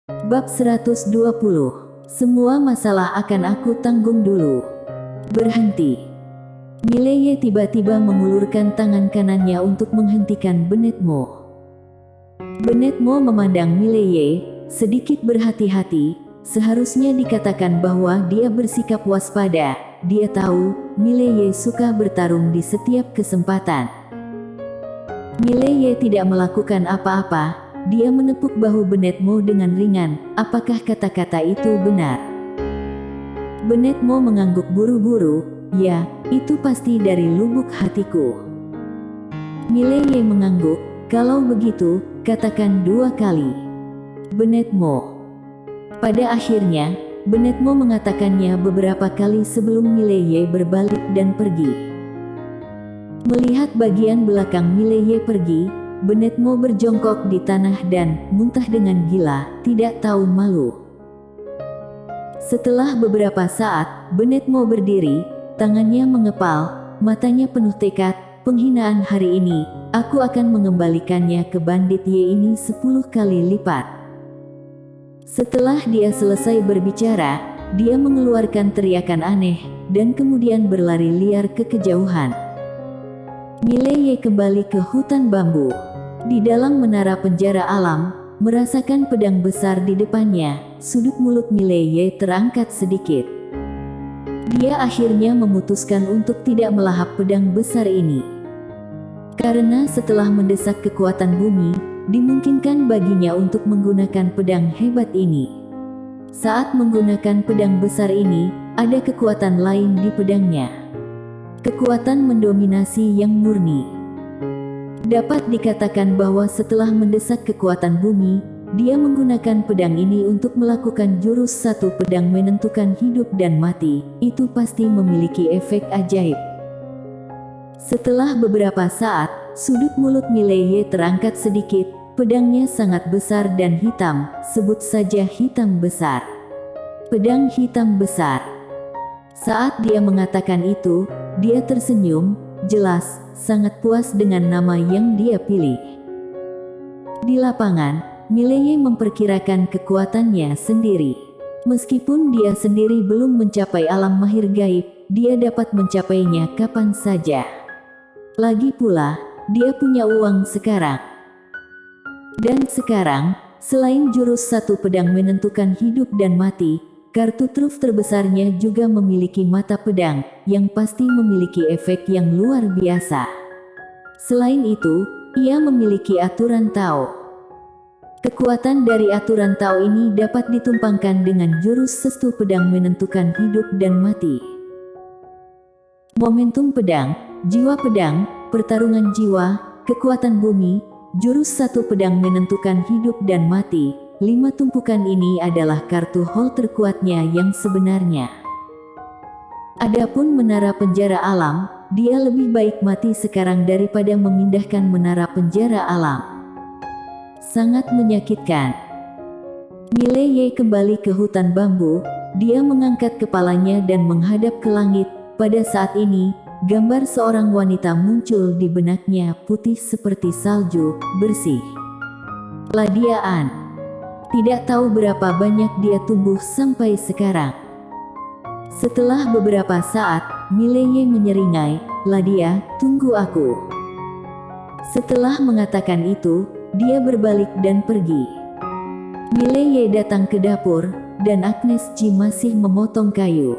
Bab 120. Semua masalah akan aku tanggung dulu. Berhenti. Mileye tiba-tiba mengulurkan tangan kanannya untuk menghentikan Benedmo. Benedmo memandang Mileye, sedikit berhati-hati. Seharusnya dikatakan bahwa dia bersikap waspada. Dia tahu, Mileye suka bertarung di setiap kesempatan. Mileye tidak melakukan apa-apa. Dia menepuk bahu Benedmo dengan ringan. Apakah kata-kata itu benar? Benedmo mengangguk buru-buru. Ya, itu pasti dari lubuk hatiku. Mileye mengangguk. Kalau begitu, katakan 2 kali. Benedmo. Pada akhirnya, Benedmo mengatakannya beberapa kali sebelum Mileye berbalik dan pergi. Melihat bagian belakang Mileye pergi, Benedmo berjongkok di tanah dan muntah dengan gila, tidak tahu malu. Setelah beberapa saat, Benedmo berdiri, tangannya mengepal, matanya penuh tekad. Penghinaan hari ini, aku akan mengembalikannya ke bandit Y ini 10 kali lipat. Setelah dia selesai berbicara, dia mengeluarkan teriakan aneh, dan kemudian berlari liar ke kejauhan. Mileye kembali ke hutan bambu. Di dalam menara penjara alam, merasakan pedang besar di depannya, sudut mulut Mileye terangkat sedikit. Dia akhirnya memutuskan untuk tidak melahap pedang besar ini. Karena setelah mendesak kekuatan bumi, dimungkinkan baginya untuk menggunakan pedang hebat ini. Saat menggunakan pedang besar ini, ada kekuatan lain di pedangnya. Kekuatan mendominasi yang murni. Dapat dikatakan bahwa setelah mendesak kekuatan bumi, dia menggunakan pedang ini untuk melakukan jurus satu pedang menentukan hidup dan mati. Itu pasti memiliki efek ajaib. Setelah beberapa saat, sudut mulut Mileye terangkat sedikit. Pedangnya sangat besar dan hitam, sebut saja hitam besar. Pedang hitam besar. Saat dia mengatakan itu, dia tersenyum, jelas, sangat puas dengan nama yang dia pilih. Di lapangan, Mileye memperkirakan kekuatannya sendiri. Meskipun dia sendiri belum mencapai alam mahir gaib, dia dapat mencapainya kapan saja. Lagi pula, dia punya uang sekarang. Dan sekarang, selain jurus satu pedang menentukan hidup dan mati, kartu truf terbesarnya juga memiliki mata pedang, yang pasti memiliki efek yang luar biasa. Selain itu, ia memiliki aturan Tao. Kekuatan dari aturan Tao ini dapat ditumpangkan dengan jurus sestu pedang menentukan hidup dan mati. Momentum pedang, jiwa pedang, pertarungan jiwa, kekuatan bumi, jurus satu pedang menentukan hidup dan mati. 5 tumpukan ini adalah kartu hol terkuatnya yang sebenarnya. Adapun menara penjara alam, dia lebih baik mati sekarang daripada memindahkan menara penjara alam. Sangat menyakitkan. Mileye kembali ke hutan bambu, dia mengangkat kepalanya dan menghadap ke langit. Pada saat ini, gambar seorang wanita muncul di benaknya, putih seperti salju, bersih. Ladiaan. Tidak tahu berapa banyak dia tumbuh sampai sekarang. Setelah beberapa saat, Mileye menyeringai, "Ladia, tunggu aku." Setelah mengatakan itu, dia berbalik dan pergi. Mileye datang ke dapur, dan Agnes Ji masih memotong kayu.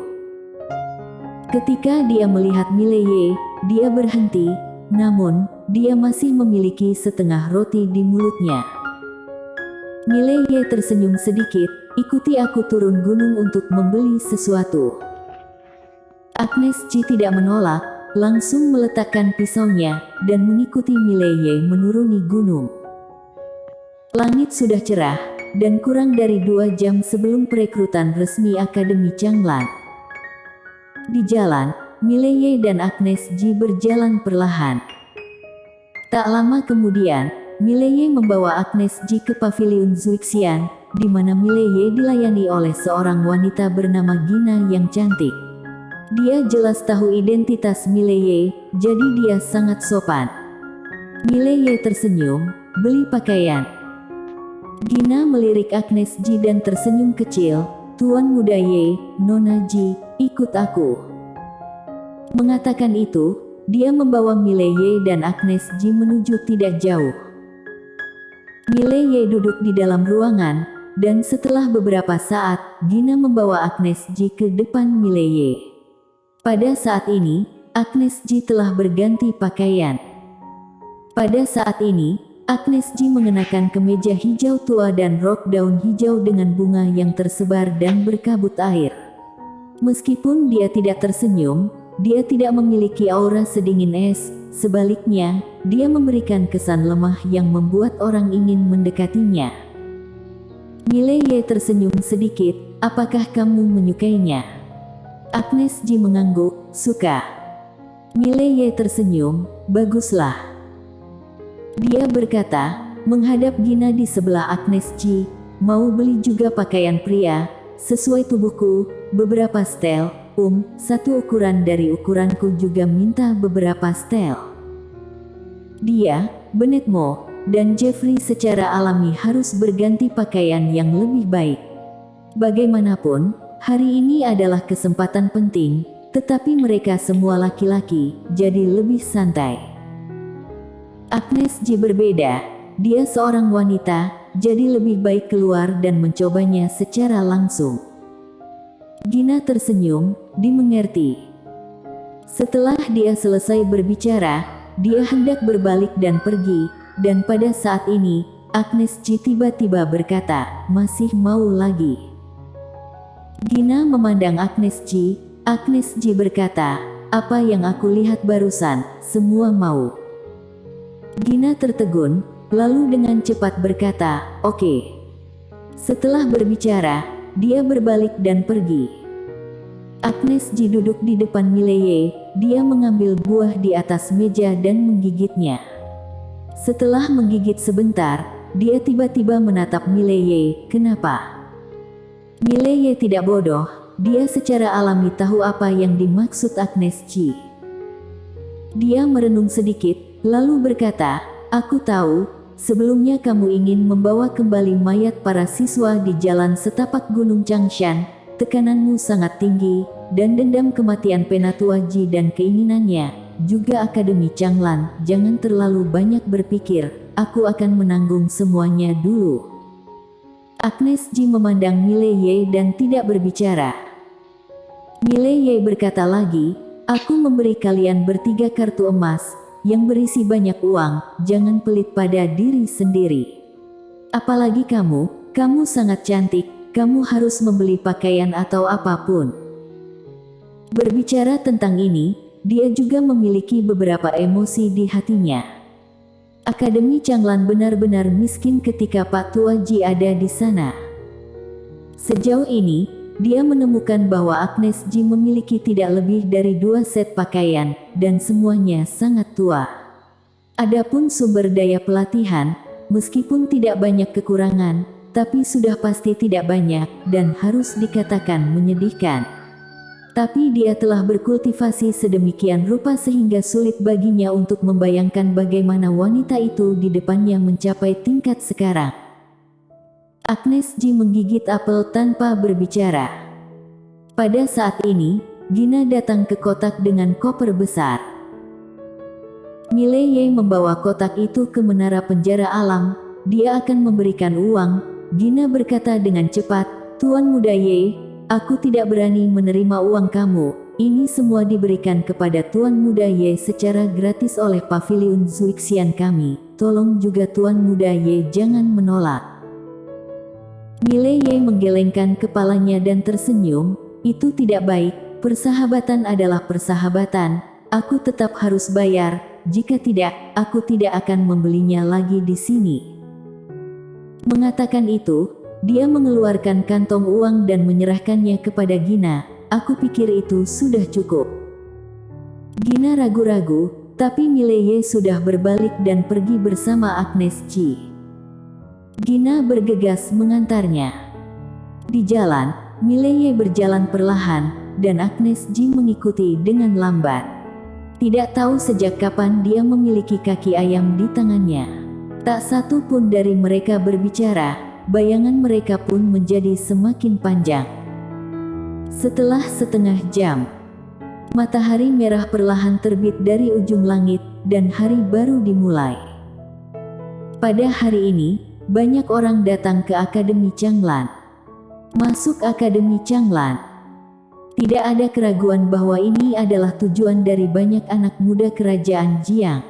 Ketika dia melihat Mileye, dia berhenti, namun, dia masih memiliki setengah roti di mulutnya. Mileye tersenyum sedikit, "Ikuti aku turun gunung untuk membeli sesuatu." Agnes Ji tidak menolak, langsung meletakkan pisaunya, dan mengikuti Mileye menuruni gunung. Langit sudah cerah, dan kurang dari 2 jam sebelum perekrutan resmi Akademi Changlan. Di jalan, Mileye dan Agnes Ji berjalan perlahan. Tak lama kemudian, Mileye membawa Agnes Ji ke paviliun Zuixian, di mana Mileye dilayani oleh seorang wanita bernama Gina yang cantik. Dia jelas tahu identitas Mileye, jadi dia sangat sopan. Mileye tersenyum, "Beli pakaian." Gina melirik Agnes Ji dan tersenyum kecil. Tuan Muda Ye, Nona Ji, ikut aku. Mengatakan itu, dia membawa Mile Ye dan Agnes Ji menuju tidak jauh. Mile Ye duduk di dalam ruangan, dan setelah beberapa saat, Gina membawa Agnes Ji ke depan Mile Ye. Pada saat ini, Agnes Ji telah berganti pakaian. Pada saat ini, Agnes Ji mengenakan kemeja hijau tua dan rok daun hijau dengan bunga yang tersebar dan berkabut air. Meskipun dia tidak tersenyum, dia tidak memiliki aura sedingin es, sebaliknya, dia memberikan kesan lemah yang membuat orang ingin mendekatinya. Mile Ye tersenyum sedikit, apakah kamu menyukainya? Agnes Ji mengangguk, suka. Mile Ye tersenyum, baguslah. Dia berkata, menghadap Gina di sebelah Agnes Ji, mau beli juga pakaian pria, sesuai tubuhku, beberapa setel, satu ukuran dari ukuranku juga minta beberapa setel. Dia, Bennett Mo, dan Jeffrey secara alami harus berganti pakaian yang lebih baik. Bagaimanapun, hari ini adalah kesempatan penting, tetapi mereka semua laki-laki, jadi lebih santai. Agnes Ji berbeda, dia seorang wanita, jadi lebih baik keluar dan mencobanya secara langsung. Gina tersenyum, dimengerti. Setelah dia selesai berbicara, dia hendak berbalik dan pergi, dan pada saat ini, Agnes Ji tiba-tiba berkata, masih mau lagi. Gina memandang Agnes Ji berkata, apa yang aku lihat barusan, semua mau. Gina tertegun, lalu dengan cepat berkata, oke. Setelah berbicara, dia berbalik dan pergi. Agnes Ji duduk di depan Mile Ye, dia mengambil buah di atas meja dan menggigitnya. Setelah menggigit sebentar, dia tiba-tiba menatap Mile Ye, kenapa? Mile Ye tidak bodoh, dia secara alami tahu apa yang dimaksud Agnes Ji. Dia merenung sedikit, lalu berkata, aku tahu, sebelumnya kamu ingin membawa kembali mayat para siswa di jalan setapak Gunung Changshan, tekananmu sangat tinggi, dan dendam kematian Penatua Ji dan keinginannya, juga Akademi Changlan, jangan terlalu banyak berpikir, aku akan menanggung semuanya dulu. Agnes Ji memandang Mile Ye dan tidak berbicara. Mile Ye berkata lagi, aku memberi kalian bertiga kartu emas, yang berisi banyak uang, jangan pelit pada diri sendiri. Apalagi kamu sangat cantik, kamu harus membeli pakaian atau apapun. Berbicara tentang ini, dia juga memiliki beberapa emosi di hatinya. Akademi Changlan benar-benar miskin ketika Pak Tua Ji ada di sana. Sejauh ini, dia menemukan bahwa Agnes Ji memiliki tidak lebih dari 2 set pakaian, dan semuanya sangat tua. Adapun sumber daya pelatihan, meskipun tidak banyak kekurangan, tapi sudah pasti tidak banyak, dan harus dikatakan menyedihkan. Tapi dia telah berkultivasi sedemikian rupa sehingga sulit baginya untuk membayangkan bagaimana wanita itu di depannya mencapai tingkat sekarang. Agnes Ji menggigit apel tanpa berbicara. Pada saat ini, Gina datang ke kotak dengan koper besar. Mile Ye membawa kotak itu ke menara penjara alam, dia akan memberikan uang. Gina berkata dengan cepat, Tuan Muda Ye, aku tidak berani menerima uang kamu, ini semua diberikan kepada Tuan Muda Ye secara gratis oleh Paviliun Zuixian kami, tolong juga Tuan Muda Ye jangan menolak. Mile Ye menggelengkan kepalanya dan tersenyum, itu tidak baik, persahabatan adalah persahabatan, aku tetap harus bayar, jika tidak, aku tidak akan membelinya lagi di sini. Mengatakan itu, dia mengeluarkan kantong uang dan menyerahkannya kepada Gina, aku pikir itu sudah cukup. Gina ragu-ragu, tapi Mile Ye sudah berbalik dan pergi bersama Agnes Ji. Gina bergegas mengantarnya. Di jalan, Mile Ye berjalan perlahan, dan Agnes Ji mengikuti dengan lambat. Tidak tahu sejak kapan dia memiliki kaki ayam di tangannya. Tak satu pun dari mereka berbicara, bayangan mereka pun menjadi semakin panjang. Setelah setengah jam, matahari merah perlahan terbit dari ujung langit dan hari baru dimulai. Pada hari ini, banyak orang datang ke Akademi Changlan. Masuk Akademi Changlan. Tidak ada keraguan bahwa ini adalah tujuan dari banyak anak muda kerajaan Jiang.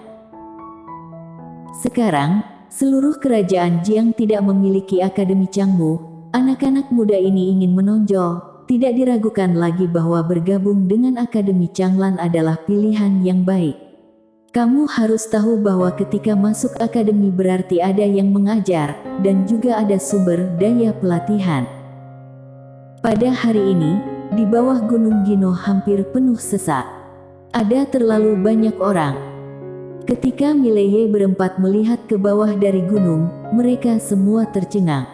Sekarang, seluruh kerajaan Jiang tidak memiliki Akademi Changmu. Anak-anak muda ini ingin menonjol, tidak diragukan lagi bahwa bergabung dengan Akademi Changlan adalah pilihan yang baik. Kamu harus tahu bahwa ketika masuk akademi berarti ada yang mengajar, dan juga ada sumber daya pelatihan. Pada hari ini, di bawah Gunung Gino hampir penuh sesak. Ada terlalu banyak orang. Ketika Mileye berempat melihat ke bawah dari gunung, mereka semua tercengang.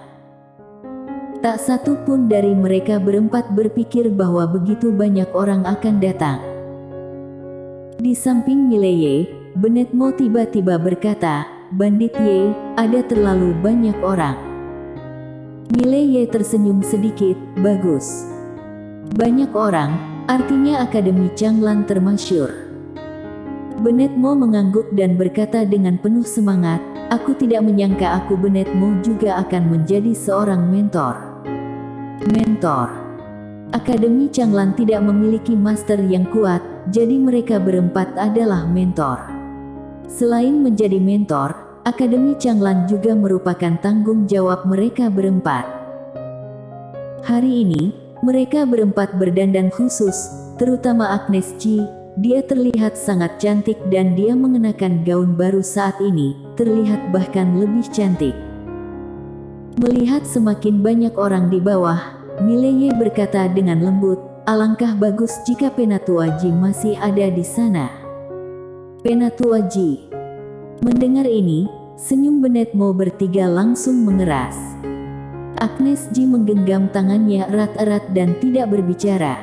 Tak satu pun dari mereka berempat berpikir bahwa begitu banyak orang akan datang. Di samping Mileye, Bennett Mo tiba-tiba berkata, "Bandit Ye, ada terlalu banyak orang." Mileye tersenyum sedikit, "Bagus. Banyak orang, artinya Akademi Changlan termasyur." Bennett Mo mengangguk dan berkata dengan penuh semangat, "Aku tidak menyangka aku Bennett Mo juga akan menjadi seorang mentor." Mentor. Akademi Changlan tidak memiliki master yang kuat, jadi mereka berempat adalah mentor. Selain menjadi mentor, Akademi Changlan juga merupakan tanggung jawab mereka berempat. Hari ini, mereka berempat berdandan khusus, terutama Agnes Chi. Dia terlihat sangat cantik dan dia mengenakan gaun baru saat ini, terlihat bahkan lebih cantik. Melihat semakin banyak orang di bawah, Mileye berkata dengan lembut, "Alangkah bagus jika Penatua Ji masih ada di sana." Penatua Ji. Mendengar ini, senyum Bennett Mo bertiga langsung mengeras. Agnes Ji menggenggam tangannya erat-erat dan tidak berbicara.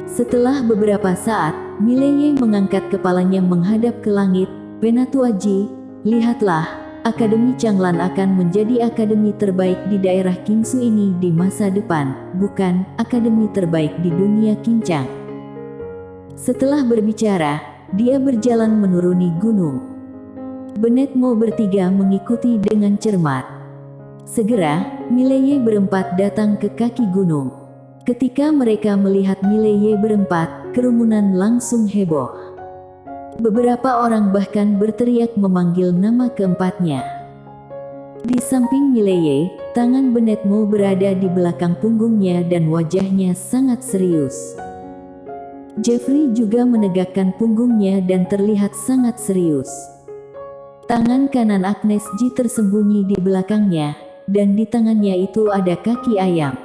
Setelah beberapa saat, Mileye mengangkat kepalanya menghadap ke langit. "Penatua Ji, lihatlah, Akademi Changlan akan menjadi akademi terbaik di daerah Qingsu ini di masa depan, bukan akademi terbaik di dunia Qincang." Setelah berbicara, dia berjalan menuruni gunung. Bennett Mo bertiga mengikuti dengan cermat. Segera, Mileye berempat datang ke kaki gunung. Ketika mereka melihat Mileye berempat, kerumunan langsung heboh. Beberapa orang bahkan berteriak memanggil nama keempatnya. Di samping Mileye, tangan Bennett Mo berada di belakang punggungnya dan wajahnya sangat serius. Jeffrey juga menegakkan punggungnya dan terlihat sangat serius. Tangan kanan Agnes Ji tersembunyi di belakangnya, dan di tangannya itu ada kaki ayam.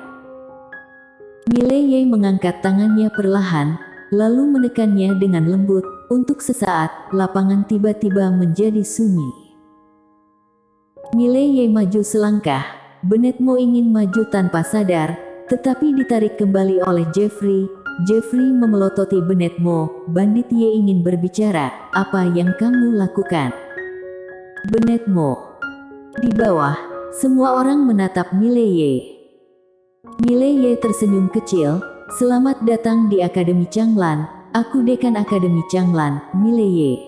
Mileye mengangkat tangannya perlahan, lalu menekannya dengan lembut. Untuk sesaat, lapangan tiba-tiba menjadi sunyi. Mileye maju selangkah. Bennett Mo ingin maju tanpa sadar, tetapi ditarik kembali oleh Jeffrey. Jeffrey memelototi Bennett Mo. "Bandit Ye ingin berbicara, apa yang kamu lakukan?" Bennett Mo. Di bawah, semua orang menatap Mileye. Mileye tersenyum kecil, "Selamat datang di Akademi Changlan. Aku dekan Akademi Changlan, Mileye.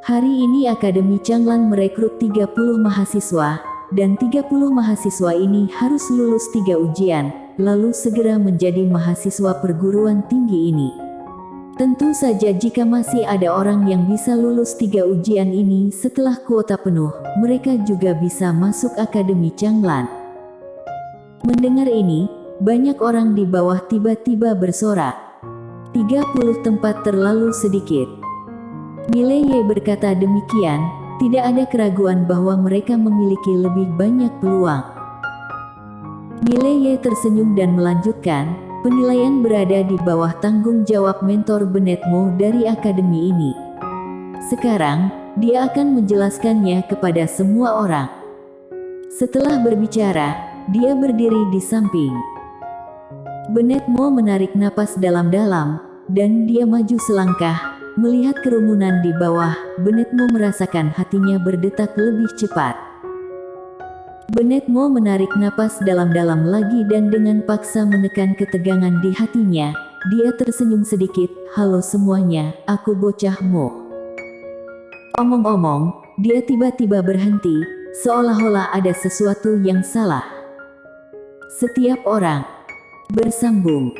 Hari ini Akademi Changlan merekrut 30 mahasiswa, dan 30 mahasiswa ini harus lulus 3 ujian, lalu segera menjadi mahasiswa perguruan tinggi ini. Tentu saja jika masih ada orang yang bisa lulus 3 ujian ini setelah kuota penuh, mereka juga bisa masuk Akademi Changlan." Mendengar ini, banyak orang di bawah tiba-tiba bersorak. 30 tempat terlalu sedikit. Mileye berkata demikian, tidak ada keraguan bahwa mereka memiliki lebih banyak peluang. Mileye tersenyum dan melanjutkan, "Penilaian berada di bawah tanggung jawab mentor Bennett Mo dari akademi ini. Sekarang, dia akan menjelaskannya kepada semua orang." Setelah berbicara, dia berdiri di samping. Bennett Mo menarik napas dalam-dalam, dan dia maju selangkah. Melihat kerumunan di bawah, Bennett Mo merasakan hatinya berdetak lebih cepat. Bennett Mo menarik napas dalam-dalam lagi dan dengan paksa menekan ketegangan di hatinya. Dia tersenyum sedikit. Halo semuanya, aku bocah Mo. Omong-omong, dia tiba-tiba berhenti, seolah-olah ada sesuatu yang salah. Setiap orang bersambung.